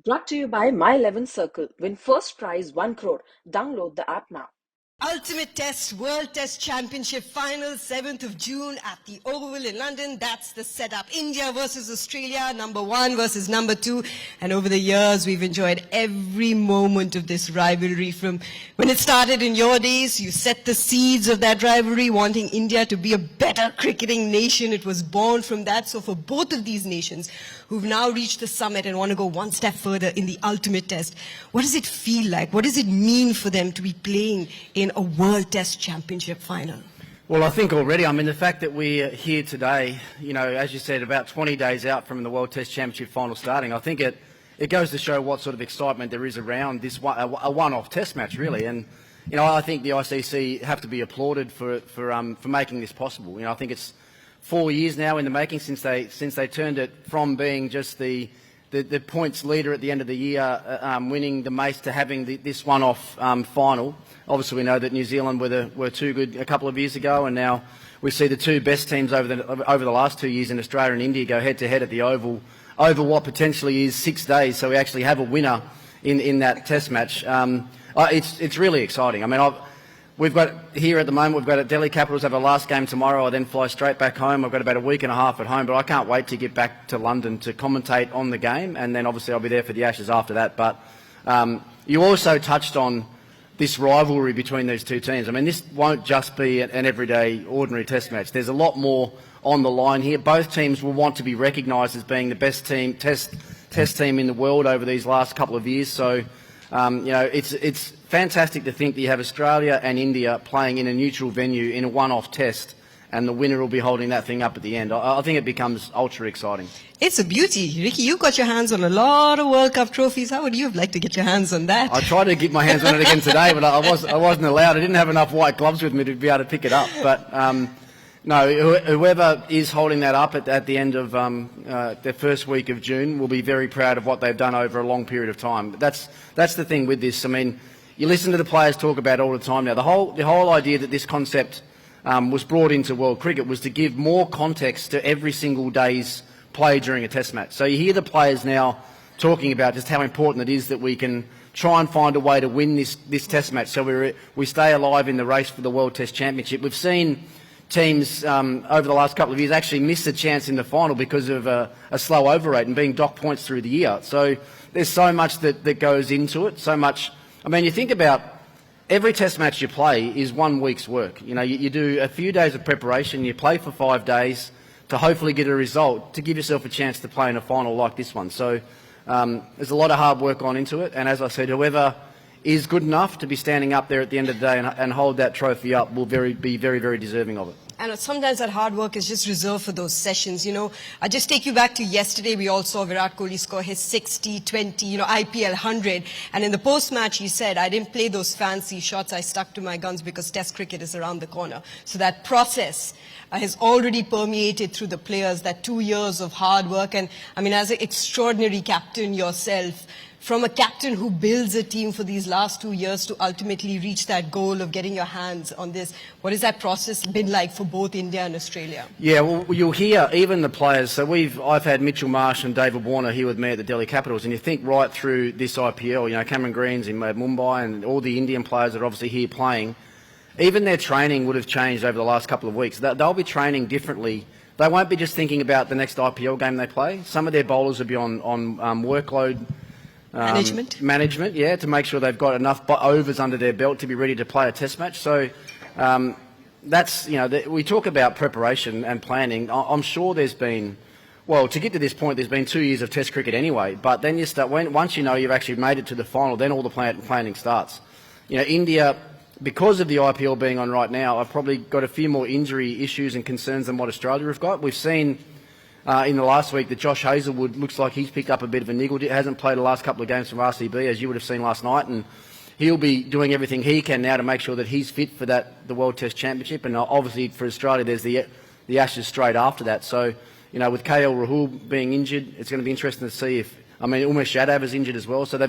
Brought to you by My 11 Circle. Win first prize 1 crore. Download the app now. Ultimate Test World Test Championship Final, 7th of June at the Oval in London. That's the setup. India versus Australia, number 1 versus number 2. And over the years, we've enjoyed every moment of this rivalry. From when it started in your days, you set the seeds of that rivalry, wanting India to be a better cricketing nation. It was born from that. So for both of these nations who've now reached the summit and want to go one step further in the Ultimate Test, what does it feel like? What does it mean for them to be playing in a World Test Championship final? Well, I think already, the fact that we're here today, as you said, about 20 days out from the World Test Championship final starting, I think it goes to show what sort of excitement there is around this a one-off test match, really. And, I think the ICC have to be applauded for making this possible. I think it's 4 years now in the making since they turned it from being just the points leader at the end of the year, winning the Mace, to having this one-off final. Obviously, we know that New Zealand were too good a couple of years ago, and now we see the two best teams over the last 2 years in Australia and India go head-to-head at the Oval over what potentially is 6 days. So we actually have a winner in that Test match. It's really exciting. We've got here at the moment, we've got Delhi Capitals have a last game tomorrow. I then fly straight back home. I've got about a week and a half at home, but I can't wait to get back to London to commentate on the game, and then obviously I'll be there for the Ashes after that. But you also touched on this rivalry between these two teams. This won't just be an everyday, ordinary Test match. There's a lot more on the line here. Both teams will want to be recognised as being the best test team in the world over these last couple of years. So, it's fantastic to think that you have Australia and India playing in a neutral venue in a one-off test, and the winner will be holding that thing up at the end. I think it becomes ultra exciting. It's a beauty. Ricky, you've got your hands on a lot of World Cup trophies. How would you have liked to get your hands on that? I tried to get my hands on it again today, but I wasn't allowed. I didn't have enough white gloves with me to be able to pick it up. But no, whoever is holding that up at the end of the first week of June will be very proud of what they've done over a long period of time. That's the thing with this. You listen to the players talk about it all the time now. The whole idea that this concept was brought into world cricket was to give more context to every single day's play during a test match. So you hear the players now talking about just how important it is that we can try and find a way to win this test match so we stay alive in the race for the World Test Championship. We've seen teams over the last couple of years actually miss a chance in the final because of a slow over rate and being docked points through the year. So there's so much that goes into it, so much. You think about every test match you play is 1 week's work. You do a few days of preparation, you play for 5 days to hopefully get a result to give yourself a chance to play in a final like this one. So there's a lot of hard work gone into it, and as I said, whoever is good enough to be standing up there at the end of the day and hold that trophy up will be very, very deserving of it. And sometimes that hard work is just reserved for those sessions. I just take you back to yesterday. We all saw Virat Kohli score his 60, 20, IPL 100. And in the post-match, he said, I didn't play those fancy shots. I stuck to my guns because Test cricket is around the corner. So that process has already permeated through the players, that 2 years of hard work. And as an extraordinary captain yourself, from a captain who builds a team for these last 2 years to ultimately reach that goal of getting your hands on this, what has that process been like for both India and Australia? Yeah, well, you'll hear even the players. So I've had Mitchell Marsh and David Warner here with me at the Delhi Capitals, and you think right through this IPL, Cameron Green's in Mumbai and all the Indian players that are obviously here playing, even their training would have changed over the last couple of weeks. They'll be training differently. They won't be just thinking about the next IPL game they play. Some of their bowlers will be on workload management, yeah, to make sure they've got enough overs under their belt to be ready to play a test match. So that's, we talk about preparation and planning. I'm sure there's been, to get to this point, there's been 2 years of test cricket anyway, but then once you've actually made it to the final, then all the planning starts. India, because of the IPL being on right now, I've probably got a few more injury issues and concerns than what Australia have got. We've seen in the last week that Josh Hazlewood looks like he's picked up a bit of a niggle. He hasn't played the last couple of games from RCB, as you would have seen last night, and he'll be doing everything he can now to make sure that he's fit for the World Test Championship. And obviously for Australia, there's the Ashes straight after that. So, with KL Rahul being injured, it's going to be interesting to see if, Umesh Yadav is injured as well. So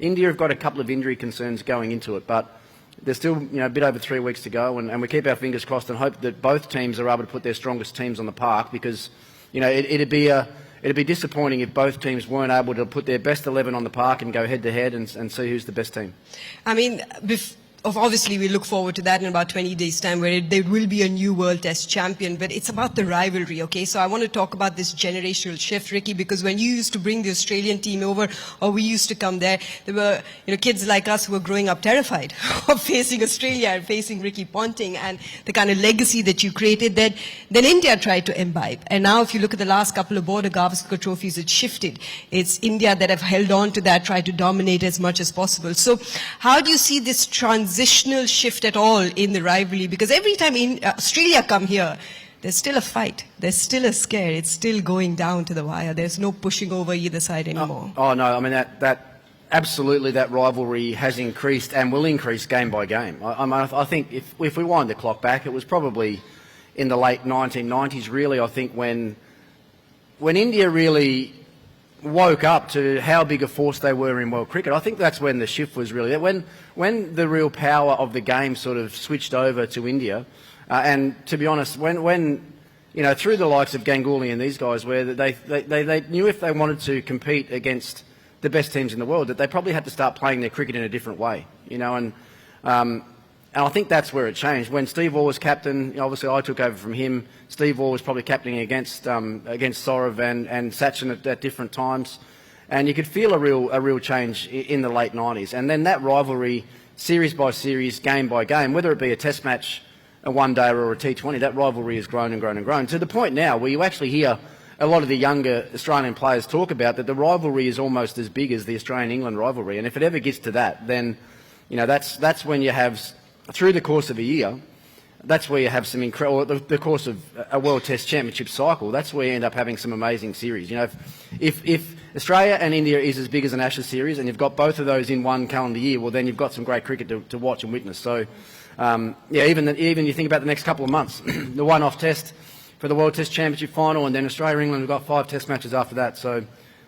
India have got a couple of injury concerns going into it, but there's still a bit over 3 weeks to go, and we keep our fingers crossed and hope that both teams are able to put their strongest teams on the park, because it'd be it'd be disappointing if both teams weren't able to put their best 11 on the park and go head-to-head and see who's the best team. I mean, obviously we look forward to that in about 20 days' time, where there will be a new World Test champion, but it's about the rivalry, okay? So I want to talk about this generational shift, Ricky, because when you used to bring the Australian team over, or we used to come there were kids like us who were growing up terrified of facing Australia and facing Ricky Ponting and the kind of legacy that you created. Then India tried to imbibe. And now if you look at the last couple of Border Gavaskar trophies, it's shifted. It's India that have held on to that, tried to dominate as much as possible. So how do you see this transitional shift at all in the rivalry? Because every time Australia come here, there's still a fight. There's still a scare. It's still going down to the wire. There's no pushing over either side anymore. Oh no, I mean that absolutely, that rivalry has increased and will increase game by game. I think if we wind the clock back, it was probably in the late 1990s, really, I think, when India really woke up to how big a force they were in world cricket. I think that's when the shift was really there. When the real power of the game sort of switched over to India, and to be honest, when through the likes of Ganguly and these guys, where they knew if they wanted to compete against the best teams in the world, that they probably had to start playing their cricket in a different way, and I think that's where it changed. When Steve Waugh was captain, obviously I took over from him. Steve Waugh was probably captaining against Saurav and Sachin at different times, and you could feel a real change in the late 90s. And then that rivalry, series by series, game by game, whether it be a Test match, a one-day or a T20, that rivalry has grown and grown and grown to the point now where you actually hear a lot of the younger Australian players talk about that the rivalry is almost as big as the Australian-England rivalry. And if it ever gets to that, then that's when you have, through the course of a year, that's where you have some incredible, the course of a World Test Championship cycle, that's where you end up having some amazing series. If Australia and India is as big as an Ashes series and you've got both of those in one calendar year, well, then you've got some great cricket to watch and witness. So, even you think about the next couple of months, the one-off test for the World Test Championship final, and then Australia-England, we've got 5 test matches after that. So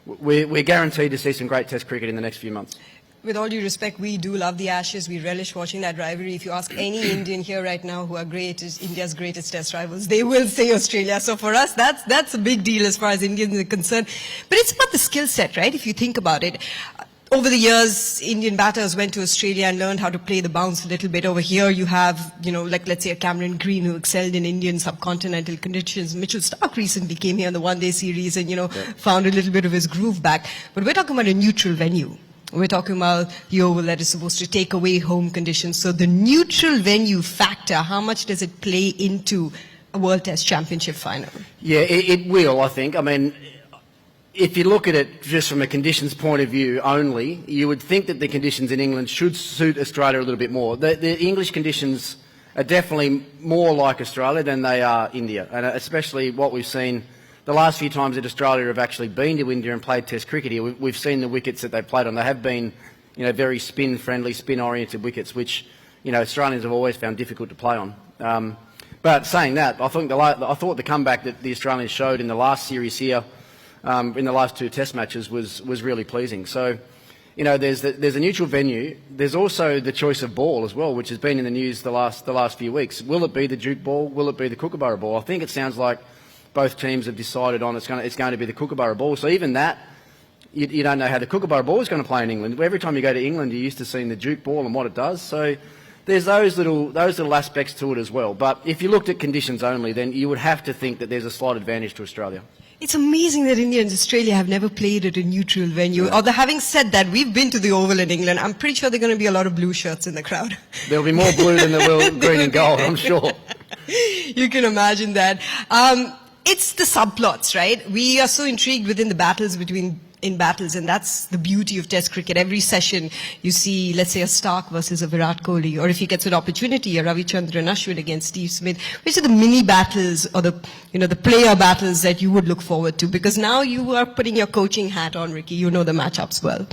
we're guaranteed to see some great test cricket in the next few months. With all due respect, we do love the Ashes. We relish watching that rivalry. If you ask any Indian here right now who are India's greatest test rivals, they will say Australia. So for us, that's a big deal as far as Indians are concerned. But it's about the skill set, right? If you think about it. Over the years, Indian batters went to Australia and learned how to play the bounce a little bit. Over here, you have, like let's say a Cameron Green who excelled in Indian subcontinental conditions. Mitchell Starc recently came here in the one-day series and, found a little bit of his groove back. But we're talking about a neutral venue. We're talking about the oval that is supposed to take away home conditions. So the neutral venue factor, how much does it play into a World Test Championship final? Yeah, it will, I think. I mean, if you look at it just from a conditions point of view only, you would think that the conditions in England should suit Australia a little bit more. The English conditions are definitely more like Australia than they are India, and especially what we've seen the last few times that Australia have actually been to India and played Test cricket here. We've seen the wickets that they've played on. They have been, very spin-friendly, spin-oriented wickets, which, Australians have always found difficult to play on. But saying that, I thought the comeback that the Australians showed in the last series here, in the last 2 Test matches, was really pleasing. So, there's a neutral venue. There's also the choice of ball as well, which has been in the news the last few weeks. Will it be the Duke ball? Will it be the Kookaburra ball? I think it sounds like both teams have decided on it's going to be the Kookaburra ball. So even that, you don't know how the Kookaburra ball is going to play in England. Every time you go to England, you're used to seeing the Duke ball and what it does. So there's those little aspects to it as well. But if you looked at conditions only, then you would have to think that there's a slight advantage to Australia. It's amazing that India and Australia have never played at a neutral venue. Yeah. Although having said that, we've been to the Oval in England. I'm pretty sure there are going to be a lot of blue shirts in the crowd. There'll be more blue than there will green and gold, I'm sure. You can imagine that. It's the subplots, right? We are so intrigued within the battles in battles, and that's the beauty of Test cricket. Every session you see, let's say, a Starc versus a Virat Kohli, or if he gets an opportunity, a Ravichandran Ashwin against Steve Smith, which are the mini battles or the player battles that you would look forward to, because now you are putting your coaching hat on, Ricky. You know the matchups well.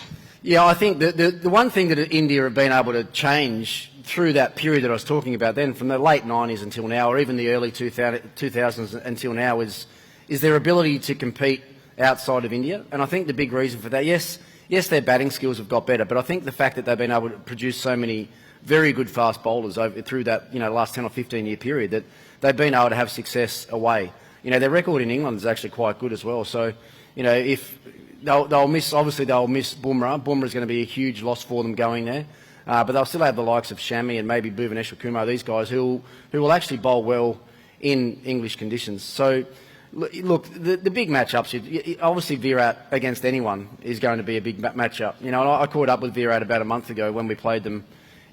Yeah, I think the one thing that India have been able to change through that period that I was talking about then, from the late 90s until now, or even the early 2000s until now, is their ability to compete outside of India. And I think the big reason for that, yes, their batting skills have got better, but I think the fact that they've been able to produce so many very good fast bowlers through that last 10 or 15 year period, that they've been able to have success away. Their record in England is actually quite good as well. So, you know, if they'll miss, obviously they'll miss Bumrah. Bumrah's going to be a huge loss for them going there. But they'll still have the likes of Shami and maybe Bhuvaneshwar Kumar, these guys who will actually bowl well in English conditions. So, look, the big matchups, obviously Virat against anyone is going to be a big matchup. You know, and I caught up with Virat about a month ago when we played them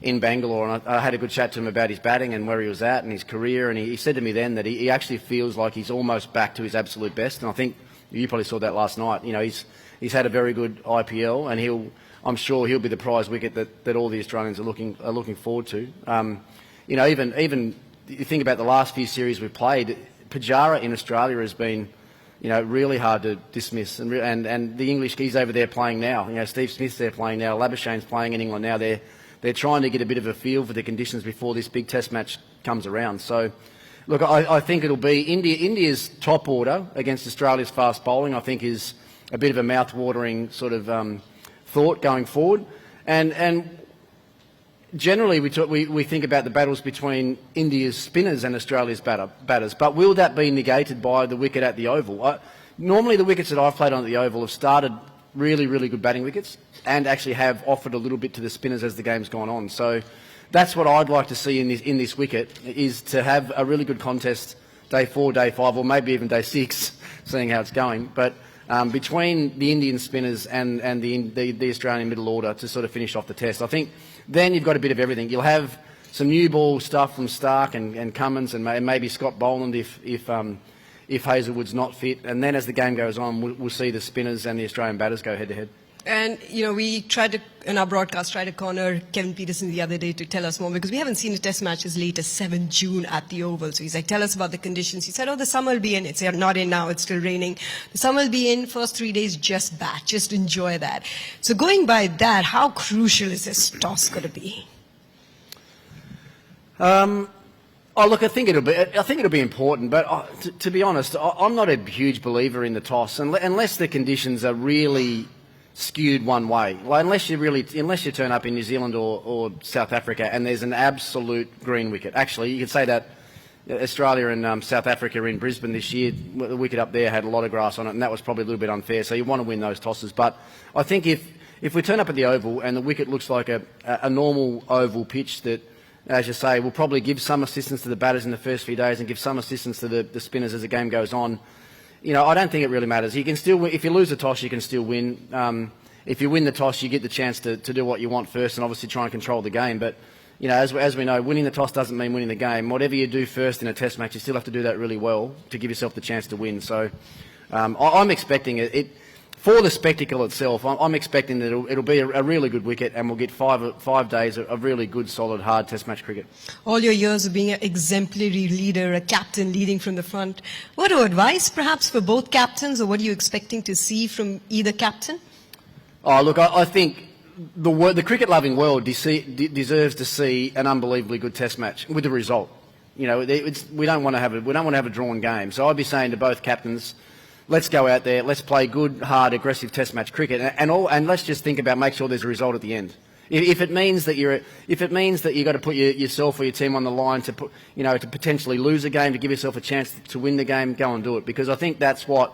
in Bangalore, and I had a good chat to him about his batting and where he was at and his career, and he said to me then that he actually feels like he's almost back to his absolute best, and I think you probably saw that last night. You know, he's had a very good IPL, and I'm sure he'll be the prize wicket that all the Australians are looking forward to. You know, even you think about the last few series we've played, Pujara in Australia has been, you know, really hard to dismiss, and the English, he's over there playing now. You know, Steve Smith's there playing now, Labuschagne's playing in England now. They're trying to get a bit of a feel for the conditions before this big Test match comes around. So, look, I think it'll be India's top order against Australia's fast bowling. I think is a bit of a mouth-watering sort of thought going forward, and generally we think about the battles between India's spinners and Australia's batters. But will that be negated by the wicket at the Oval? Normally, the wickets that I've played on at the Oval have started really, really good batting wickets and actually have offered a little bit to the spinners as the game's gone on. So that's what I'd like to see in this wicket, is to have a really good contest day 4, day 5, or maybe even day 6, seeing how it's going. But between the Indian spinners and the Australian middle order to sort of finish off the Test, I think then you've got a bit of everything. You'll have some new ball stuff from Starc and Cummins and maybe Scott Boland if Hazelwood's not fit, and then as the game goes on, we'll see the spinners and the Australian batters go head to head. And, you know, we tried to, in our broadcast, tried to corner Kevin Peterson the other day to tell us more, because we haven't seen a Test match as late as 7 June at the Oval. So he's like, tell us about the conditions. He said, oh, the summer will be in. It's not in now. It's still raining. The summer will be in. First 3 days, just bat. Just enjoy that. So going by that, how crucial is this toss going to be? Oh, look, I think it'll be important, but to be honest, I'm not a huge believer in the toss unless the conditions are really skewed one way. Like, unless you turn up in New Zealand or South Africa and there's an absolute green wicket. Actually, you could say that Australia and South Africa in Brisbane this year, the wicket up there had a lot of grass on it, and that was probably a little bit unfair. So you want to win those tosses. But I think if we turn up at the Oval and the wicket looks like a normal oval pitch that, as you say, will probably give some assistance to the batters in the first few days and give some assistance to the spinners as the game goes on, you know, I don't think it really matters. You can still win. If you lose the toss, you can still win. If you win the toss, you get the chance to do what you want first and obviously try and control the game. But, you know, as we know, winning the toss doesn't mean winning the game. Whatever you do first in a Test match, you still have to do that really well to give yourself the chance to win. So I'm expecting it for the spectacle itself. I'm expecting that it'll be a really good wicket, and we'll get 5 days of really good, solid, hard Test match cricket. All your years of being an exemplary leader, a captain leading from the front, what advice perhaps for both captains, or what are you expecting to see from either captain? Oh, look, I think the cricket-loving world deserves to see an unbelievably good Test match with the result. You know, we don't want to have a drawn game. So I'd be saying to both captains, let's go out there, let's play good, hard, aggressive Test match cricket, and let's just think about make sure there's a result at the end. If it means that you've got to put yourself or your team on the line to potentially lose a game, to give yourself a chance to win the game, go and do it, because I think that's what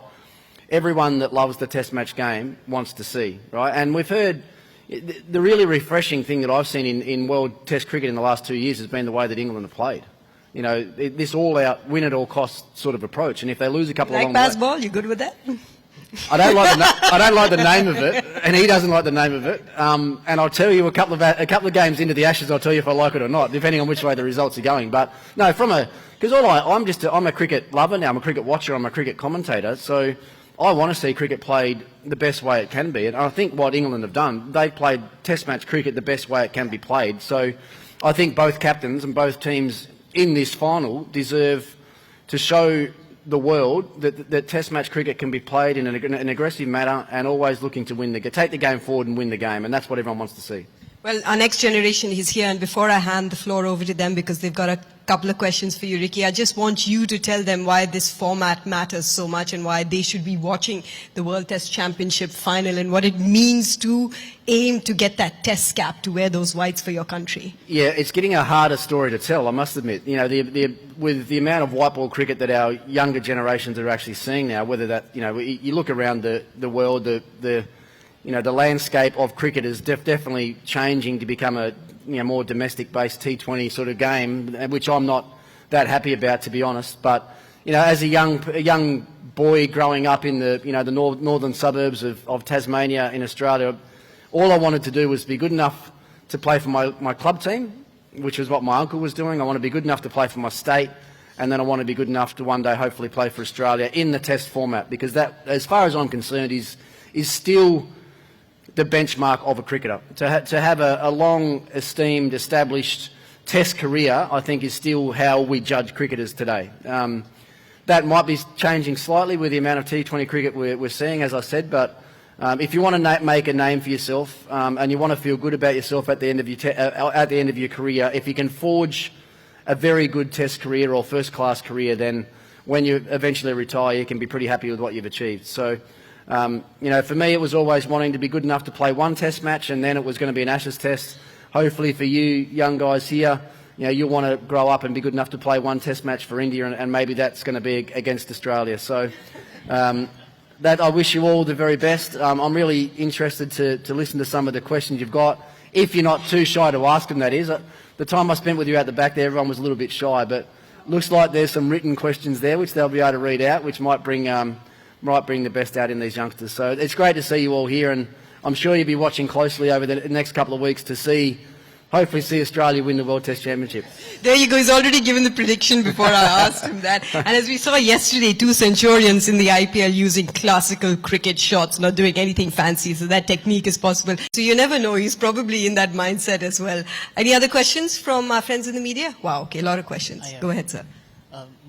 everyone that loves the Test match game wants to see, right? And we've heard the really refreshing thing that I've seen in World Test cricket in the last 2 years has been the way that England have played. You know, this all-out, win-at-all-costs sort of approach. And if they lose a couple of long... Like Bazball, you good with that? I don't like the name of it, and he doesn't like the name of it. And I'll tell you a couple of games into the Ashes, I'll tell you if I like it or not, depending on which way the results are going. But no, because I'm a cricket lover now. I'm a cricket watcher. I'm a cricket commentator. So I want to see cricket played the best way it can be. And I think what England have done, they've played Test match cricket the best way it can be played. So I think both captains and both teams in this final deserve to show the world that Test match cricket can be played in an aggressive manner and always looking to take the game forward and win the game, and that's what everyone wants to see. Well, our next generation is here, and before I hand the floor over to them, because they've got a couple of questions for you, Ricky. I just want you to tell them why this format matters so much and why they should be watching the World Test Championship final and what it means to aim to get that test cap, to wear those whites for your country. Yeah, it's getting a harder story to tell, I must admit. You know, with the amount of white ball cricket that our younger generations are actually seeing now, whether that, you know, you look around the world, the landscape of cricket is definitely changing to become a more domestic-based T20 sort of game, which I'm not that happy about, to be honest. But as a young boy growing up in the the northern suburbs of Tasmania in Australia, all I wanted to do was be good enough to play for my club team, which was what my uncle was doing. I want to be good enough to play for my state, and then I want to be good enough to one day hopefully play for Australia in the Test format, because that, as far as I'm concerned, is still the benchmark of a cricketer. To have a long, esteemed, established Test career, I think, is still how we judge cricketers today. That might be changing slightly with the amount of T20 cricket we're seeing, as I said, but if you want to make a name for yourself and you want to feel good about yourself at the end of your career, if you can forge a very good Test career or first-class career, then when you eventually retire, you can be pretty happy with what you've achieved. So, for me, it was always wanting to be good enough to play one Test match, and then it was going to be an Ashes Test. Hopefully for you young guys here, you'll want to grow up and be good enough to play one Test match for India, and maybe that's going to be against Australia. So that I wish you all the very best. I'm really interested to listen to some of the questions you've got. If you're not too shy to ask them, that is. The time I spent with you at the back there, everyone was a little bit shy, but looks like there's some written questions there which they'll be able to read out, which might bring the best out in these youngsters. So it's great to see you all here, and I'm sure you'll be watching closely over the next couple of weeks to hopefully see Australia win the World Test Championship. There you go. He's already given the prediction before I asked him that. And as we saw yesterday, 2 centurions in the IPL using classical cricket shots, not doing anything fancy. So that technique is possible. So you never know. He's probably in that mindset as well. Any other questions from our friends in the media? Wow, okay, a lot of questions. Go ahead, sir.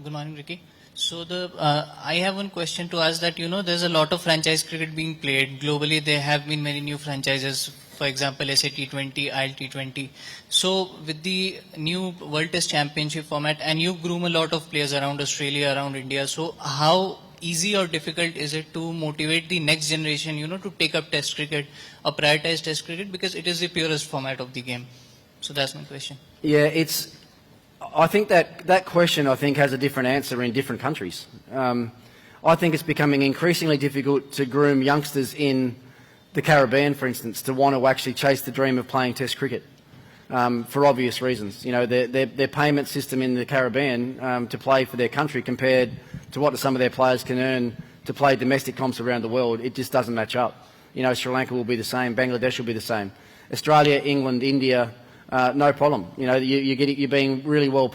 Good morning, Ricky. So I have one question to ask that, there's a lot of franchise cricket being played. Globally, there have been many new franchises, for example, SA T20, IL T20. So with the new World Test Championship format, and you groom a lot of players around Australia, around India, so how easy or difficult is it to motivate the next generation, to take up Test cricket or prioritize Test cricket, because it is the purest format of the game? So that's my question. Yeah, I think that question, has a different answer in different countries. I think it's becoming increasingly difficult to groom youngsters in the Caribbean, for instance, to want to actually chase the dream of playing Test cricket for obvious reasons. Their payment system in the Caribbean to play for their country compared to what some of their players can earn to play domestic comps around the world, it just doesn't match up. Sri Lanka will be the same, Bangladesh will be the same. Australia, England, India, no problem. You're being really well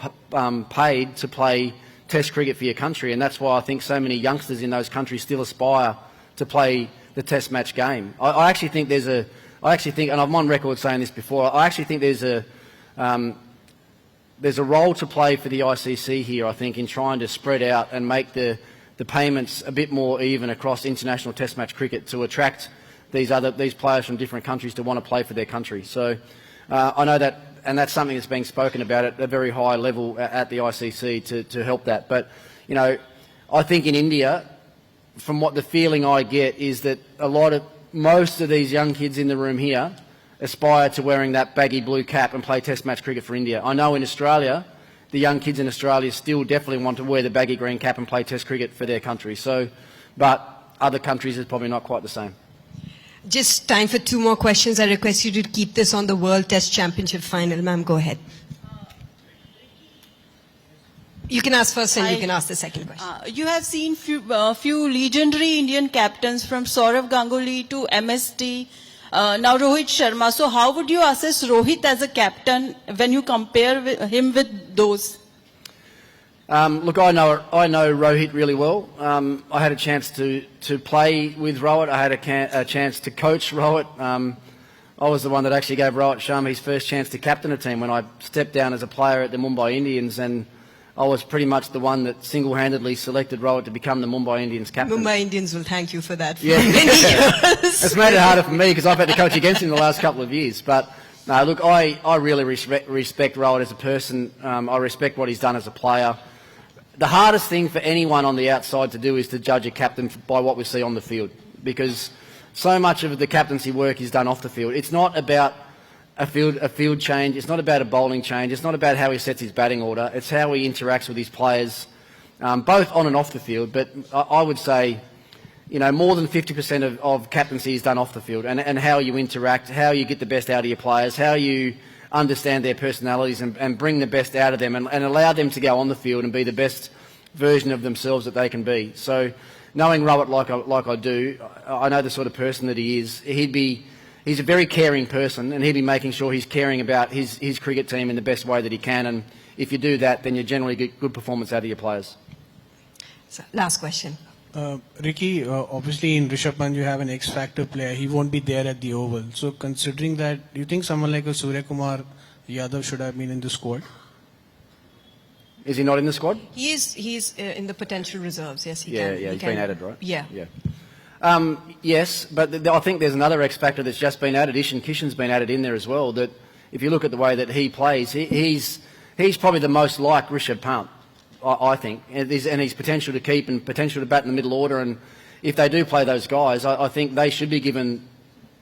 paid to play Test cricket for your country, and that's why I think so many youngsters in those countries still aspire to play the Test match game. I actually think and I'm on record saying this before, I actually think there's a role to play for the ICC here, I think, in trying to spread out and make the payments a bit more even across international Test match cricket to attract these players from different countries to want to play for their country. So I know that, and that's something that's being spoken about at a very high level at the ICC to help that. But, I think in India, from what the feeling I get is that most of these young kids in the room here aspire to wearing that baggy blue cap and play Test match cricket for India. I know in Australia, the young kids in Australia still definitely want to wear the baggy green cap and play Test cricket for their country. So, but other countries is probably not quite the same. Just time for 2 more questions. I request you to keep this on the World Test Championship final. Ma'am, go ahead. You can ask first and you can ask the second question. You have seen few legendary Indian captains from Saurav Ganguly to MST, now Rohit Sharma. So how would you assess Rohit as a captain when you compare him with those? Look, I know Rohit really well. I had a chance to play with Rohit. I had a chance to coach Rohit. I was the one that actually gave Rohit Sharma his first chance to captain a team when I stepped down as a player at the Mumbai Indians, and I was pretty much the one that single-handedly selected Rohit to become the Mumbai Indians captain. Mumbai Indians will thank you for that. Yeah. It's made it harder for me because I've had to coach against him the last couple of years. But No, look, I really respect Rohit as a person. I respect what he's done as a player. The hardest thing for anyone on the outside to do is to judge a captain by what we see on the field, because so much of the captaincy work is done off the field. It's not about a field change. It's not about a bowling change. It's not about how he sets his batting order. It's how he interacts with his players, both on and off the field. But I would say, you know, more than 50% of captaincy is done off the field, and how you interact, how you get the best out of your players, how you understand their personalities and bring the best out of them and allow them to go on the field and be the best version of themselves that they can be. So knowing Rohit like I do, I know the sort of person that he is. He's a very caring person, and he'd be making sure he's caring about his cricket team in the best way that he can. And if you do that, then you generally get good performance out of your players. So, last question. Ricky, obviously in Rishabh Pant you have an X-factor player. He won't be there at the Oval. So considering that, do you think someone like a Surya Kumar Yadav should have been in the squad? Is he not in the squad? He's in the potential reserves. Yes, he Yeah, can. yeah, he's been added, right? Yeah. Yes, but I think there's another X-factor that's just been added. Ish Kishan's been added in there as well. That if you look at the way that he plays, he's probably the most like Rishabh Pant, I think, and his potential to keep and potential to bat in the middle order. And if they do play those guys, I think they should be given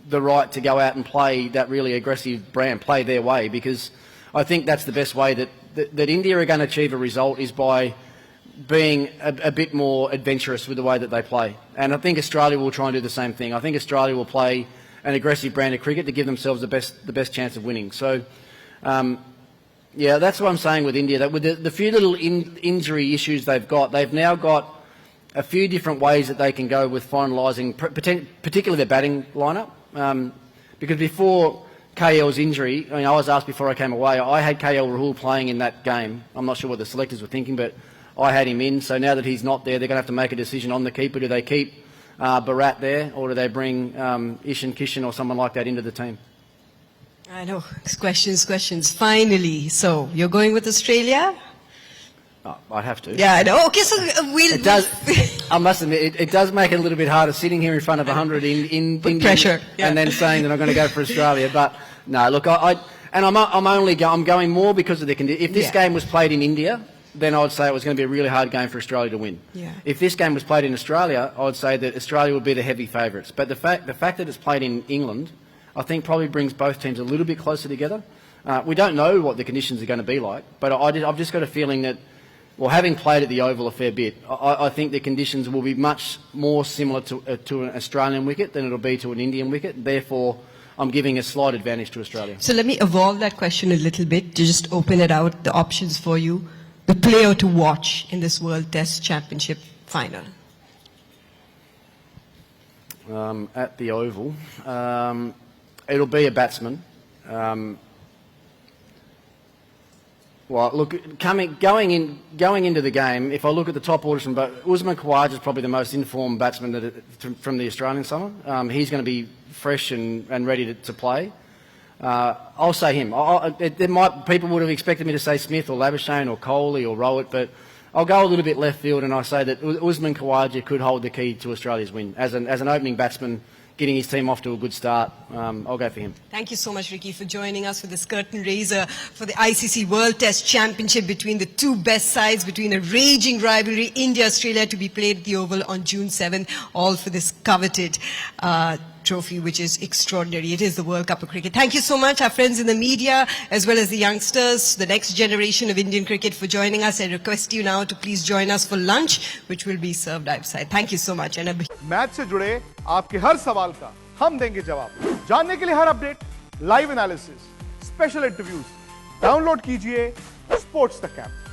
the right to go out and play that really aggressive brand, play their way, because I think that's the best way that India are going to achieve a result is by being a bit more adventurous with the way that they play. And I think Australia will try and do the same thing. I think Australia will play an aggressive brand of cricket to give themselves the best chance of winning. So, yeah, that's what I'm saying with India. That with the few little injury issues they've now got a few different ways that they can go with finalising, particularly their batting lineup. Because before KL's injury, I was asked before I came away, I had KL Rahul playing in that game. I'm not sure what the selectors were thinking, but I had him in. So now that he's not there, they're going to have to make a decision on the keeper. Do they keep Bharat there, or do they bring Ish Kishan or someone like that into the team? I know. Questions. Finally. So, you're going with Australia? Oh, I'd have to. Yeah, I know. Okay, so It does. I must admit, it does make it a little bit harder sitting here in front of 100 in India pressure, and then saying that I'm going to go for Australia. But no, look, I'm going more because of the condition. If this game was played in India, then I would say it was going to be a really hard game for Australia to win. Yeah. If this game was played in Australia, I would say that Australia would be the heavy favourites. But the fact that it's played in England, I think probably brings both teams a little bit closer together. We don't know what the conditions are going to be like, but I've just got a feeling that, well, having played at the Oval a fair bit, I think the conditions will be much more similar to an Australian wicket than it'll be to an Indian wicket. Therefore, I'm giving a slight advantage to Australia. So let me evolve that question a little bit to just open it out, the options for you. The player to watch in this World Test Championship final. At the Oval, it'll be a batsman. Well, look, going into the game, if I look at the top orders from Usman Khawaja is probably the most informed batsman from the Australian summer. He's going to be fresh and ready to play. I'll say him. People would have expected me to say Smith or Labuschagne or Kohli or Rohit, but I'll go a little bit left field and I say that Usman Khawaja could hold the key to Australia's win as an opening batsman, getting his team off to a good start. I'll go for him. Thank you so much, Ricky, for joining us for this curtain raiser for the ICC World Test Championship between the two best sides, between a raging rivalry, India-Australia, to be played at the Oval on June 7th, all for this coveted trophy, which is extraordinary. It is the World Cup of Cricket. Thank you so much, our friends in the media, as well as the youngsters, the next generation of Indian cricket, for joining us. I request you now to please join us for lunch, which will be served outside. Thank you so much. And match से जुड़े आपके हर सवाल का हम देंगे जवाब। जानने के लिए हर update, live analysis, special interviews, download कीजिए स्पोर्ट्स तक ऐप।